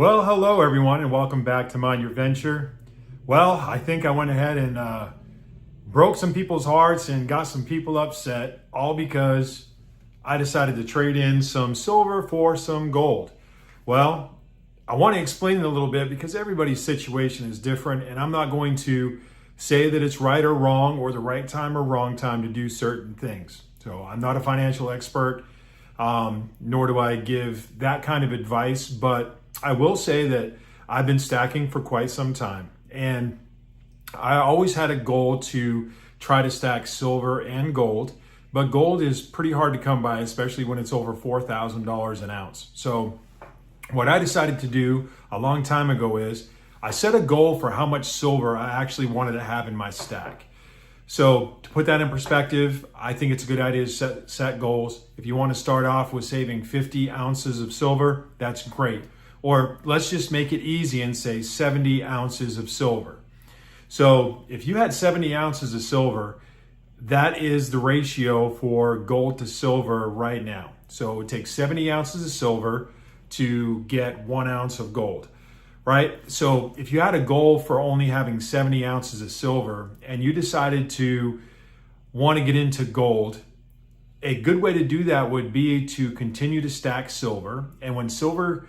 Well, hello everyone, and welcome back to Mind Your Venture. Well, I think I went ahead and broke some people's hearts and got some people upset, all because I decided to trade in some silver for some gold. Well, I want to explain it a little bit because everybody's situation is different, and I'm not going to say that it's right or wrong or the right time or wrong time to do certain things. So I'm not a financial expert, nor do I give that kind of advice, but I will say that I've been stacking for quite some time, and I always had a goal to try to stack silver and gold, but gold is pretty hard to come by, especially when it's over $4,000 an ounce. So what I decided to do a long time ago is I set a goal for how much silver I actually wanted to have in my stack. So to put that in perspective, I think it's a good idea to set goals. If you want to start off with saving 50 ounces of silver, that's great. Or let's just make it easy and say 70 ounces of silver. So if you had 70 ounces of silver, that is the ratio for gold to silver right now. So it would take 70 ounces of silver to get 1 ounce of gold, right? So if you had a goal for only having 70 ounces of silver and you decided to want to get into gold, a good way to do that would be to continue to stack silver. And when silver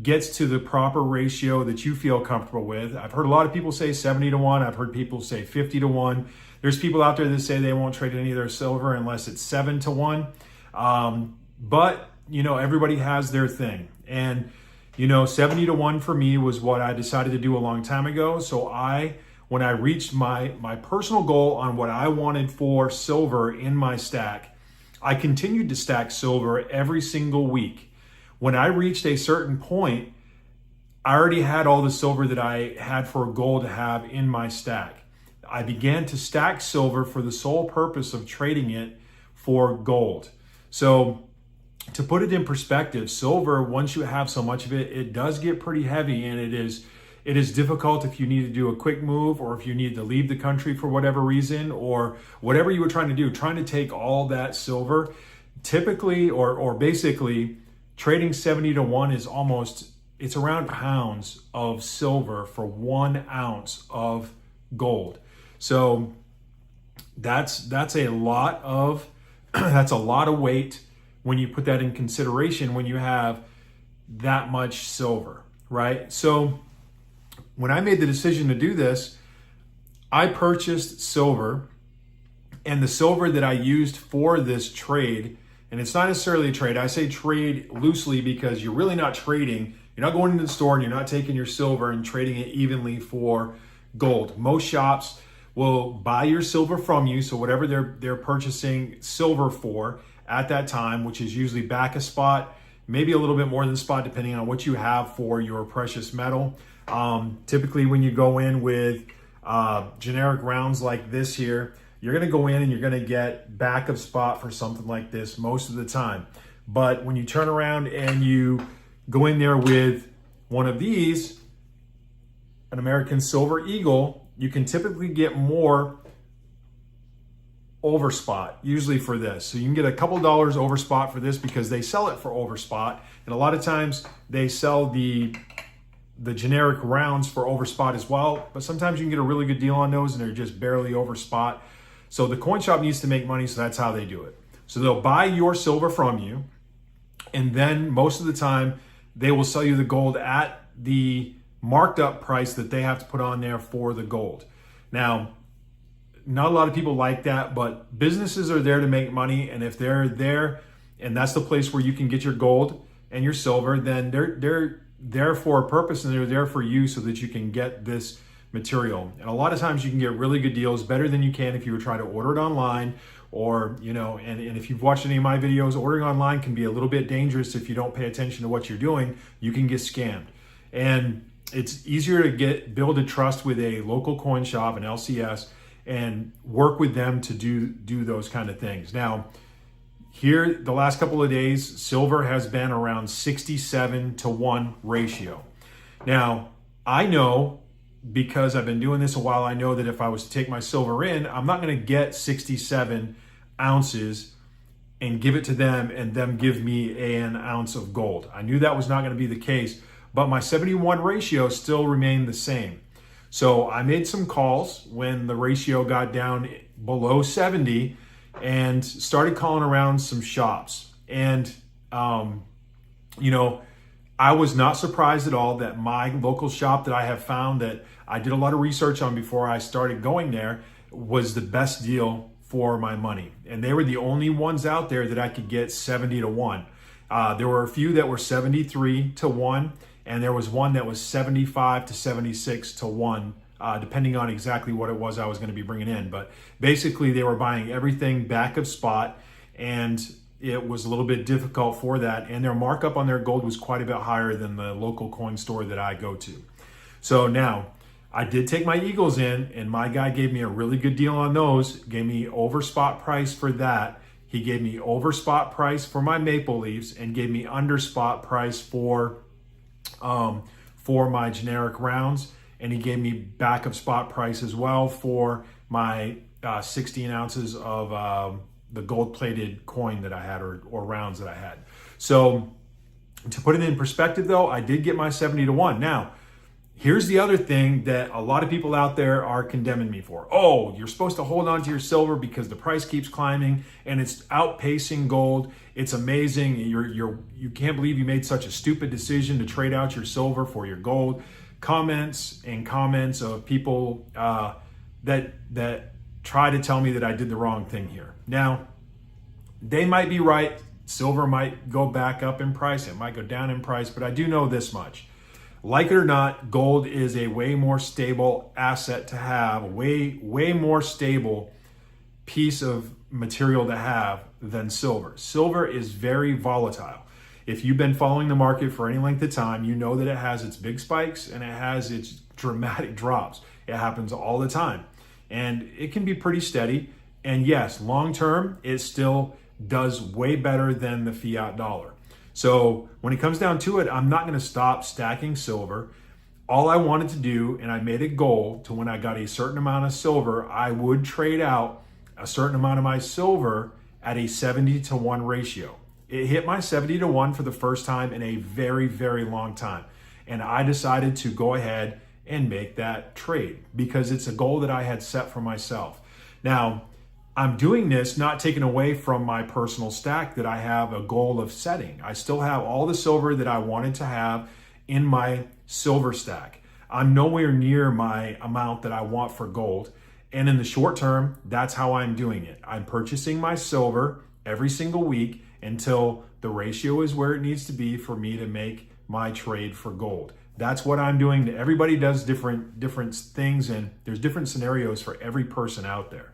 gets to the proper ratio that you feel comfortable with. I've heard a lot of people say 70 to 1. I've heard people say 50 to 1. There's people out there that say they won't trade any of their silver unless it's 7 to 1. But, everybody has their thing. And, 70 to 1 for me was what I decided to do a long time ago. So when I reached my personal goal on what I wanted for silver in my stack, I continued to stack silver every single week. When I reached a certain point, I already had all the silver that I had for gold to have in my stack. I began to stack silver for the sole purpose of trading it for gold. So to put it in perspective, silver, once you have so much of it, it does get pretty heavy, and it is difficult if you need to do a quick move or if you need to leave the country for whatever reason or whatever you were trying to do, trying to take all that silver. Typically or basically, trading 70 to 1 is it's around pounds of silver for 1 ounce of gold. So that's a lot of that's a lot of weight when you put that in consideration when you have that much silver, right? So when I made the decision to do this, I purchased silver, and the silver that I used for this trade, and it's not necessarily a trade. I say trade loosely because you're really not trading. You're not going into the store and you're not taking your silver and trading it evenly for gold. Most shops will buy your silver from you. So whatever they're purchasing silver for at that time, which is usually back a spot, maybe a little bit more than spot, depending on what you have for your precious metal. Typically when you go in with generic rounds like this here, you're going to go in and you're going to get back of spot for something like this most of the time. But when you turn around and you go in there with one of these, an American Silver Eagle, you can typically get more over spot, usually for this. So you can get a couple dollars over spot for this because they sell it for over spot. And a lot of times they sell the generic rounds for over spot as well. But sometimes you can get a really good deal on those and they're just barely over spot. So the coin shop needs to make money, so that's how they do it. So they'll buy your silver from you, and then most of the time they will sell you the gold at the marked up price that they have to put on there for the gold. Now, not a lot of people like that, but businesses are there to make money, and if they're there and that's the place where you can get your gold and your silver, then they're there for a purpose, and they're there for you so that you can get this material. And a lot of times you can get really good deals, better than you can if you were trying to order it online, or and if you've watched any of my videos, ordering online can be a little bit dangerous if you don't pay attention to what you're doing. You can get scammed, and it's easier to build a trust with a local coin shop, an LCS, and work with them to do those kind of things. Now, here the last couple of days, silver has been around 67 to 1 ratio. Now, I know, because I've been doing this a while, I know that if I was to take my silver in, I'm not going to get 67 ounces and give it to them and them give me an ounce of gold. I knew that was not going to be the case, but my 70-1 ratio still remained the same. So I made some calls when the ratio got down below 70 and started calling around some shops. And, I was not surprised at all that my local shop that I have found that I did a lot of research on before I started going there was the best deal for my money. And they were the only ones out there that I could get 70-1. There were a few that were 73-1, and there was one that was 75-76-1, depending on exactly what it was I was going to be bringing in. But basically, they were buying everything back of spot, and it was a little bit difficult for that. And their markup on their gold was quite a bit higher than the local coin store that I go to. So now, I did take my Eagles in, and my guy gave me a really good deal on those, gave me over spot price for that. He gave me over spot price for my Maple Leafs and gave me under spot price for my generic rounds. And he gave me back of spot price as well for my 16 ounces of the gold-plated coin that I had or rounds that I had. So to put it in perspective, though, I did get my 70-1. Now, here's the other thing that a lot of people out there are condemning me for. Oh, you're supposed to hold on to your silver because the price keeps climbing and it's outpacing gold. It's amazing. You can't believe you made such a stupid decision to trade out your silver for your gold. Comments of people that try to tell me that I did the wrong thing here. Now, they might be right. Silver might go back up in price. It might go down in price, but I do know this much. Like it or not, gold is a way more stable asset to have, a way more stable piece of material to have than silver. Silver is very volatile. If you've been following the market for any length of time, you know that it has its big spikes and it has its dramatic drops. It happens all the time. And it can be pretty steady. And yes, long term, it still does way better than the fiat dollar. So when it comes down to it, I'm not going to stop stacking silver. All I wanted to do, and I made a goal to when I got a certain amount of silver, I would trade out a certain amount of my silver at a 70-1 ratio. It hit my 70-1 for the first time in a very, very long time. And I decided to go ahead and make that trade because it's a goal that I had set for myself. Now, I'm doing this not taken away from my personal stack that I have a goal of setting. I still have all the silver that I wanted to have in my silver stack. I'm nowhere near my amount that I want for gold. And in the short term, that's how I'm doing it. I'm purchasing my silver every single week until the ratio is where it needs to be for me to make my trade for gold. That's what I'm doing. Everybody does different things, and there's different scenarios for every person out there.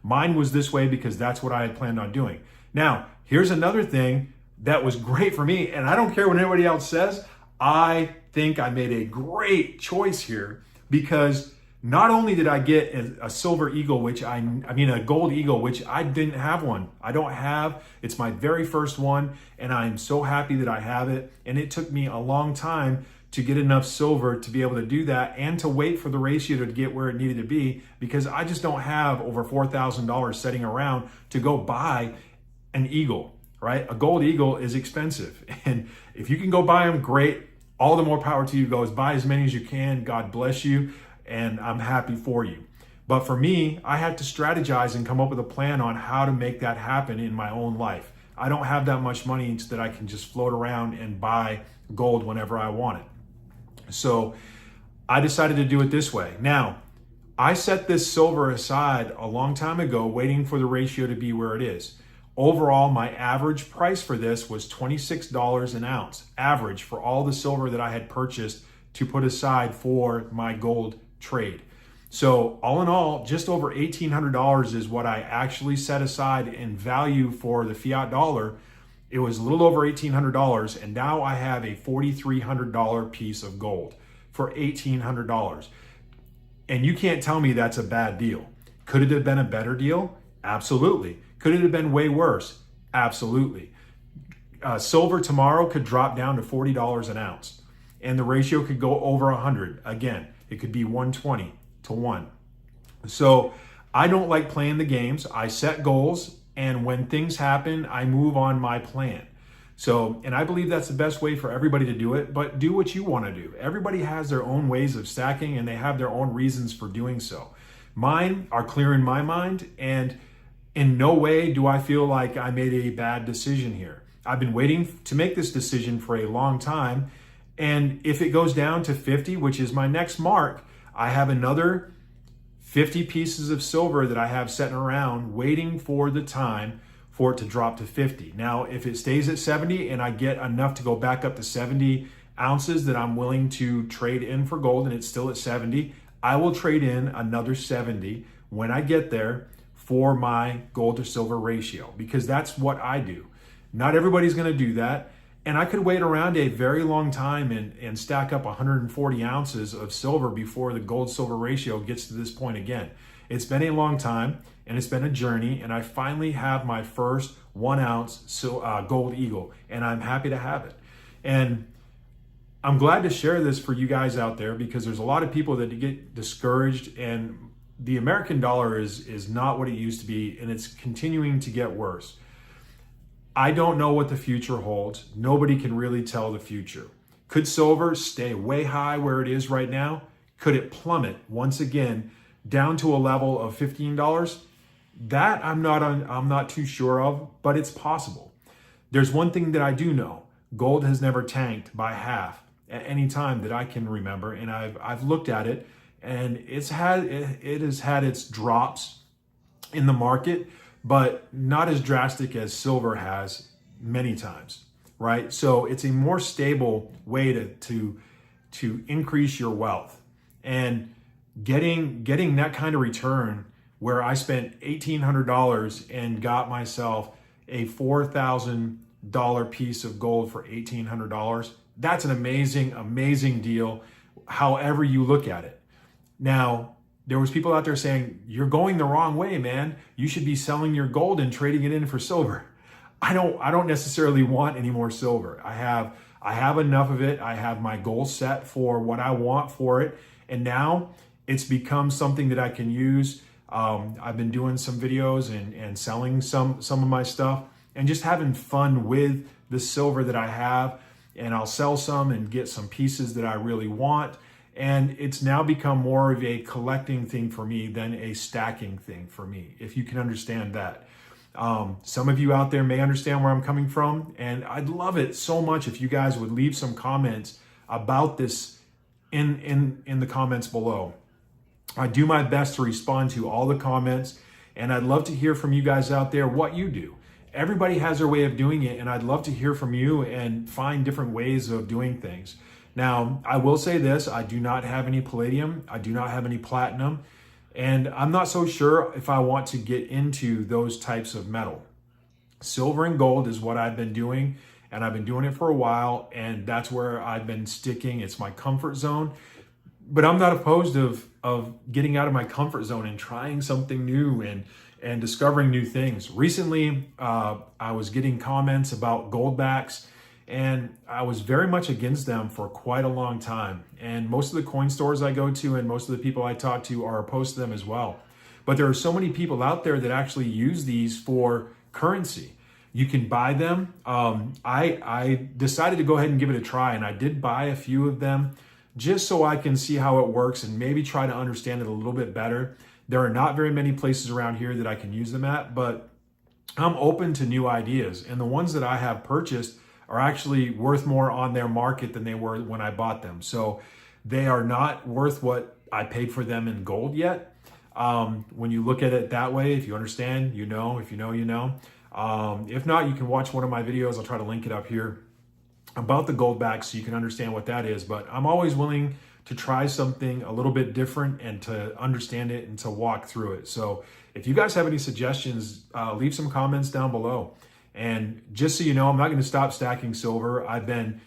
Mine was this way because that's what I had planned on doing. Now, here's another thing that was great for me, and I don't care what anybody else says. I think I made a great choice here because not only did I get a silver eagle, a gold eagle, which I didn't have one. I don't have. It's my very first one, and I'm so happy that I have it. And it took me a long time to get enough silver to be able to do that and to wait for the ratio to get where it needed to be because I just don't have over $4,000 sitting around to go buy an eagle, right? A gold eagle is expensive. And if you can go buy them, great. All the more power to you. Go buy as many as you can. God bless you. And I'm happy for you. But for me, I had to strategize and come up with a plan on how to make that happen in my own life. I don't have that much money that I can just float around and buy gold whenever I want it. So I decided to do it this way. Now, I set this silver aside a long time ago, waiting for the ratio to be where it is. Overall, my average price for this was $26 an ounce, average for all the silver that I had purchased to put aside for my gold trade. So all in all, just over $1,800 is what I actually set aside in value for the fiat dollar. It was a little over $1,800, and now I have a $4,300 piece of gold for $1,800. And you can't tell me that's a bad deal. Could it have been a better deal? Absolutely. Could it have been way worse? Absolutely. Silver tomorrow could drop down to $40 an ounce, and the ratio could go over 100. Again, it could be 120-1. So I don't like playing the games. I set goals. And when things happen, I move on my plan. So, and I believe that's the best way for everybody to do it, but do what you want to do. Everybody has their own ways of stacking and they have their own reasons for doing so. Mine are clear in my mind, and in no way do I feel like I made a bad decision here. I've been waiting to make this decision for a long time. And if it goes down to 50, which is my next mark, I have another 50 pieces of silver that I have sitting around waiting for the time for it to drop to 50. Now, if it stays at 70 and I get enough to go back up to 70 ounces that I'm willing to trade in for gold and it's still at 70, I will trade in another 70 when I get there for my gold to silver ratio, because that's what I do. Not everybody's going to do that. And I could wait around a very long time and stack up 140 ounces of silver before the gold silver ratio gets to this point again. It's been a long time and it's been a journey, and I finally have my first 1 ounce gold eagle, and I'm happy to have it. And I'm glad to share this for you guys out there, because there's a lot of people that get discouraged, and the American dollar is not what it used to be, and it's continuing to get worse. I don't know what the future holds. Nobody can really tell the future. Could silver stay way high where it is right now? Could it plummet once again down to a level of $15? That I'm not too sure of, but it's possible. There's one thing that I do know. Gold has never tanked by half at any time that I can remember, and I've looked at it, and it has had its drops in the market, but not as drastic as silver has many times, right? So it's a more stable way to increase your wealth, and getting that kind of return where I spent $1,800 and got myself a $4,000 piece of gold for $1,800. That's an amazing deal, however you look at it. Now, there was people out there saying, you're going the wrong way, man. You should be selling your gold and trading it in for silver. I don't necessarily want any more silver. I have enough of it. I have my goal set for what I want for it. And now it's become something that I can use. I've been doing some videos and selling some of my stuff and just having fun with the silver that I have. And I'll sell some and get some pieces that I really want. And it's now become more of a collecting thing for me than a stacking thing for me, if you can understand that. Some of you out there may understand where I'm coming from, and I'd love it so much if you guys would leave some comments about this in the comments below. I do my best to respond to all the comments, and I'd love to hear from you guys out there what you do. Everybody has their way of doing it, and I'd love to hear from you and find different ways of doing things. Now, I will say this, I do not have any palladium, I do not have any platinum, and I'm not so sure if I want to get into those types of metal. Silver and gold is what I've been doing, and I've been doing it for a while, and that's where I've been sticking. It's my comfort zone, but I'm not opposed of getting out of my comfort zone and trying something new and discovering new things. Recently, I was getting comments about gold backs, and I was very much against them for quite a long time. And most of the coin stores I go to and most of the people I talk to are opposed to them as well. But there are so many people out there that actually use these for currency. You can buy them. I decided to go ahead and give it a try, and I did buy a few of them just so I can see how it works and maybe try to understand it a little bit better. There are not very many places around here that I can use them at, but I'm open to new ideas. And the ones that I have purchased are actually worth more on their market than they were when I bought them. So they are not worth what I paid for them in gold yet. When you look at it that way, if you understand, you know. If you know, you know. If not, you can watch one of my videos. I'll try to link it up here about the gold back so you can understand what that is. But I'm always willing to try something a little bit different and to understand it and to walk through it. So if you guys have any suggestions, leave some comments down below. And just so you know, I'm not going to stop stacking silver. I've been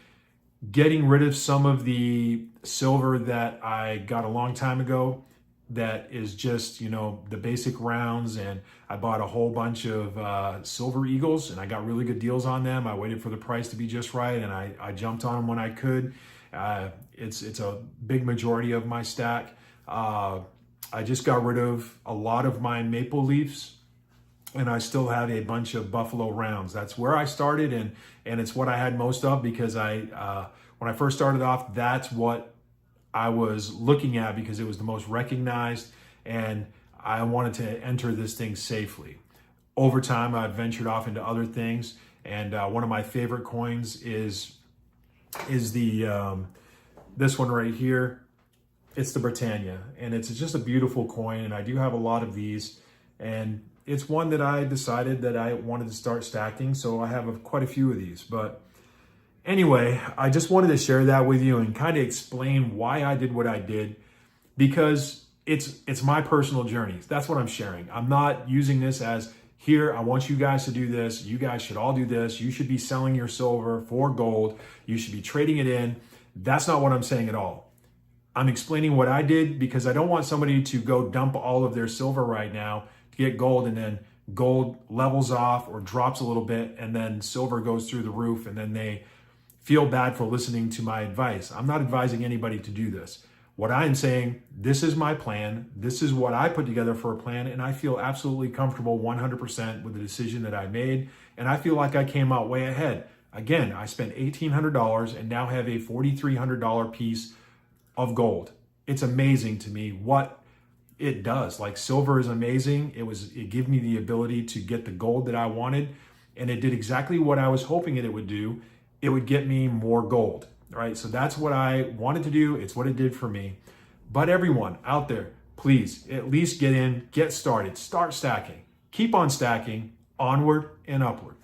getting rid of some of the silver that I got a long time ago that is just, you know, the basic rounds. And I bought a whole bunch of silver eagles, and I got really good deals on them. I waited for the price to be just right, and I jumped on them when I could. It's a big majority of my stack. I just got rid of a lot of my maple leafs and I still have a bunch of Buffalo rounds. That's where I started, and it's what I had most of, because when I first started off, that's what I was looking at, because it was the most recognized, and I wanted to enter this thing safely. Over time, I've ventured off into other things, and one of my favorite coins is the this one right here. It's the Britannia, and it's just a beautiful coin, and I do have a lot of these, and it's one that I decided that I wanted to start stacking, so I have quite a few of these. But anyway, I just wanted to share that with you and kind of explain why I did what I did, because it's my personal journey. That's what I'm sharing. I'm not using this as, here, I want you guys to do this. You guys should all do this. You should be selling your silver for gold. You should be trading it in. That's not what I'm saying at all. I'm explaining what I did, because I don't want somebody to go dump all of their silver right now to get gold, and then gold levels off or drops a little bit, and then silver goes through the roof, and then they feel bad for listening to my advice. I'm not advising anybody to do this. What I'm saying, this is my plan. This is what I put together for a plan, and I feel absolutely comfortable 100% with the decision that I made, and I feel like I came out way ahead. Again, I spent $1,800 and now have a $4,300 piece of gold. It's amazing to me what it does. Like, silver is amazing. It gave me the ability to get the gold that I wanted, and it did exactly what I was hoping it would do. It would get me more gold, right? So that's what I wanted to do. It's what it did for me. But everyone out there, please at least get in, get started, start stacking, keep on stacking, onward and upward.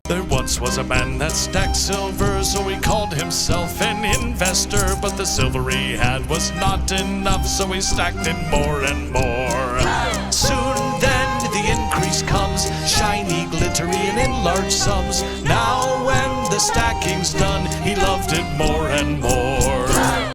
There once was a man that stacked silver, so he called himself an investor. But the silver he had was not enough, so he stacked it more and more. Soon then the increase comes, shiny, glittery, and in large sums. Now when the stacking's done, he loved it more and more.